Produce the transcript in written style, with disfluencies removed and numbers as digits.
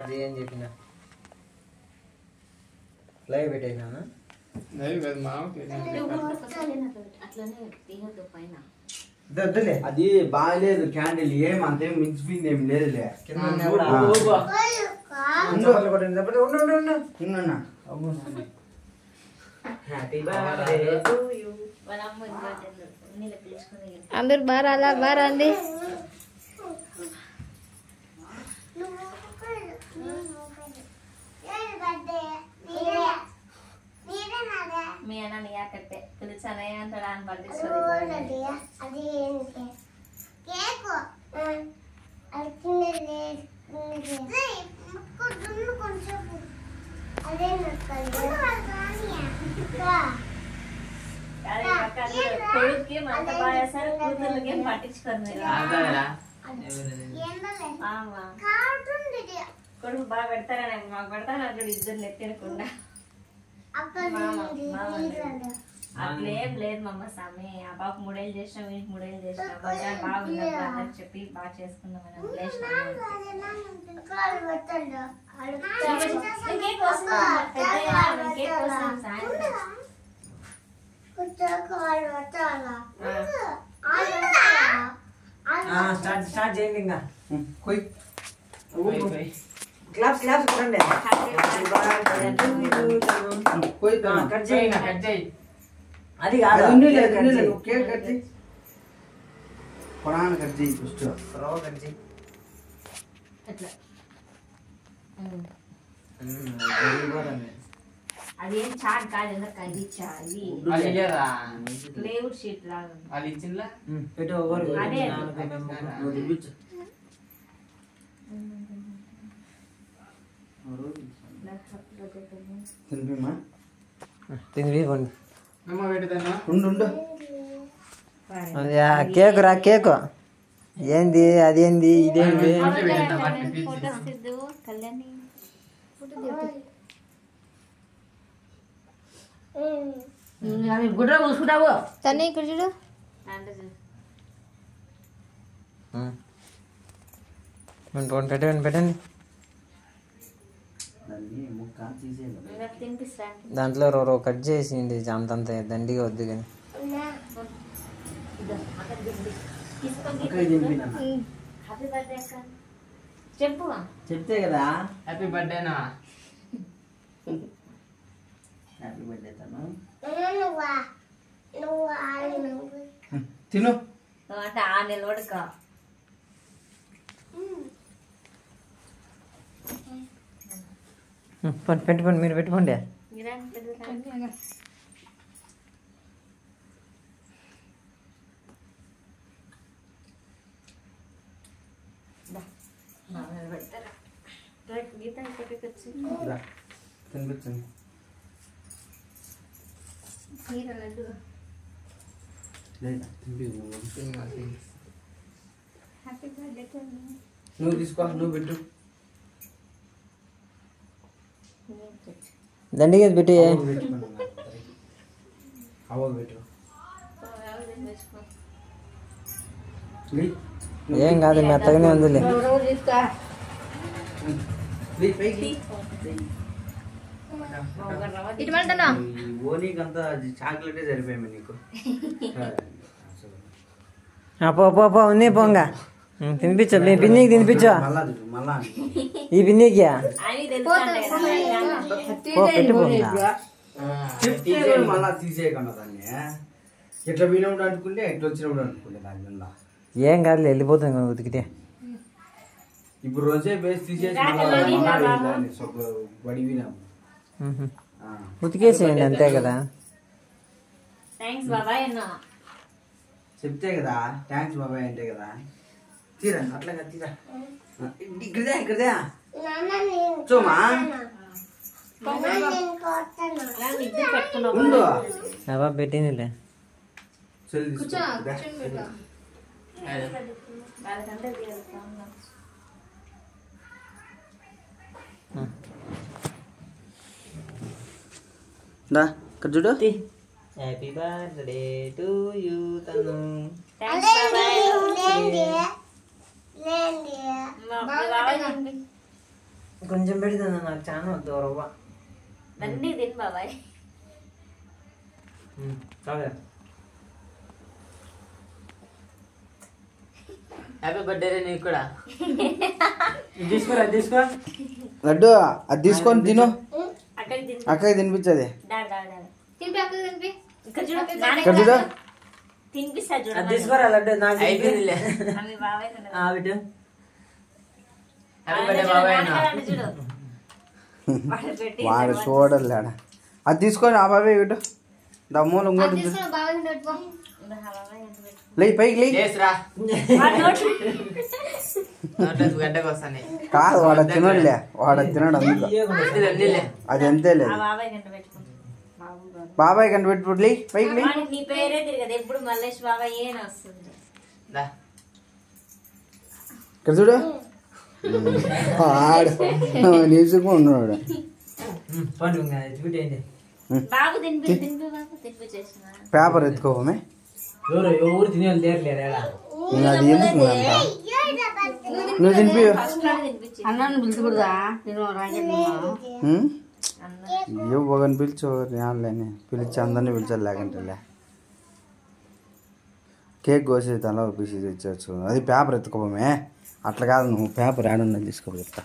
అది ఏం చెప్పినా లైవ్ పెట్టేసినా అది బాగాలేదు క్యాండిల్ ఏమంతే మించిపోయింది ఏం లేదులే అందరు బారాలా బారాంది మీ అన్న నీ అక్కడే పిలిచానే అంటాడు అని పట్టించుకో కొడుక్కి మంత బాగా కూతుర్లకి ఏం పట్టించుకోరు మీరు కొడుకు బాగా పెడతారా మాకు పెడతాను అక్కడ ఇద్దరు లెక్కకుండా అట్లేం లేదు మమ్మ స్వామి ఆ బాబు 3 ఏళ్ళు చేసినా వీనికి 3 ఏళ్ళు చేసినా బాగున్నప్పుడు అందరికి చెప్పి బాగా చేసుకుందాం స్టార్ట్ చేయండి ఇంకా క్లాప్స్ క్లాప్స్ కొట్టండి కట్ చేయి అది కాదు కేక్ కట్ చేయి పొడాను కట్ చేయి ఫస్ట్ రవ్వ కట్ చేయి అదేం చాట్ కాదు ఎందుకు అది ఇచ్చా ఇది ప్లేవుడ్ షీట్ లాగా పెట్టు అదే కేక్ రా కేక్ ఏంది అదేంది ఇదేంది గుడ్ర పూసుకుంటావు తనే ఇక్కడ చూడు పెట్టండి పెట్టండి దాంట్లో రో కట్ చేసింది అంతంత దండిగా వద్దు కానీ చెప్పు చెప్తే కదా హ్యాపీ బర్త్డేనా హ్యాపీ బర్త్డే తను తిను అంటే ఆ నిలబడక పెట్టుకోండి మీరు పెట్టుకోండి తినిపించండి నువ్వు తీసుకో నువ్వు పెట్టు దండిగా పెట్టి అవ్వ పెట్టు ఏం కాదు మెత్తగానే ఉందిలే ఓనీకంతా చాక్లెటే సరిపోయాయి నీకు పో ఉంది పోంగా తినిపించు మీ పిన్నికి తినిపించు ఈ పిన్నికి మళ్ళా తీసేయకుండా దాన్ని ఎట్లా పోయినప్పుడు అనుకుంటే ఎట్లా వచ్చినప్పుడు అనుకుంటే దాని మీద ఏం కాదు వెళ్ళిపోతుంది ఉతికితే ఇప్పుడు రోజే బేస్ తీసేసి వడివినాము ఉతికేసేయండి అంతే కదా చెప్తే కదా థ్యాంక్స్ బాబాయ్ అంటే కదా తీరా అట్లాగా తీరా ఇక్కడదే చూమా ఉండు అవా పెట్టిందిలే దా ఇక్కడ చూడు హ్యాపీ బర్త్డే టు యూ తను కొంచెం పెడుతుంది నాకు చాలా వద్దు రవ్వ. దండి తిను బాబాయ్. హ్యాపీ బర్త్డే రే నీకు కూడా. తీసుకోరా తీసుకో లడ్డు అది తీసుకొని తిను, అక్కడికి తిను. అక్కకి తినిపించది. తినిపి అక్కకి తినిపి. ఇక్కడ చూడు ఇక్కడ చూడు. తినిపిస్తా చూడు. అది తీసుకోరా లడ్డు నాకు అయిపోయిందిలే. అవి బాబాయ్ బిడ్డ చూడు. వాడు చూడలేడా. అది తీసుకొని ఆ బాబే ఇటు దమ్మూలు ఇంకోటి తీసుకుని బాగా పెట్టుకో. లే పైకి లే. గడ్డకు వస్తాను కాదు వాడు తినడులే, వాడు తినడు అందులో. అది అంతే లేదు. బాబాయ్ కంట పెట్టుబడి లే పైకి లే. నీ పేరే తిరగదు ఎప్పుడు మల్లేష్ బాబాయ్ ఏం వస్తుంది. ఇక్కడ చూడు ఆడు నీసుకు ఉన్నాడు. బాబు తినిపి తినిపి బాబు తినిపించేసిన. పేపర్ ఎత్తుకోవమే ఎవరు తినేవాళ్ళు లేరులేరా. అది ఎందుకు అంట నువ్వు తినిపి. అన్నాన్ని పిలుచుకూడదా? ఒకరిని పిలిచి ఒకరిని పిలిచి అందరినీ పిలిచారు లేకంటే కేక్ కోసి తల పీసి తెచ్చచ్చు. అది పేపర్ ఎత్తుకోవమే అట్లా కాదు, నువ్వు పేపర్ ఏడన్నా తీసుకో చెప్తా.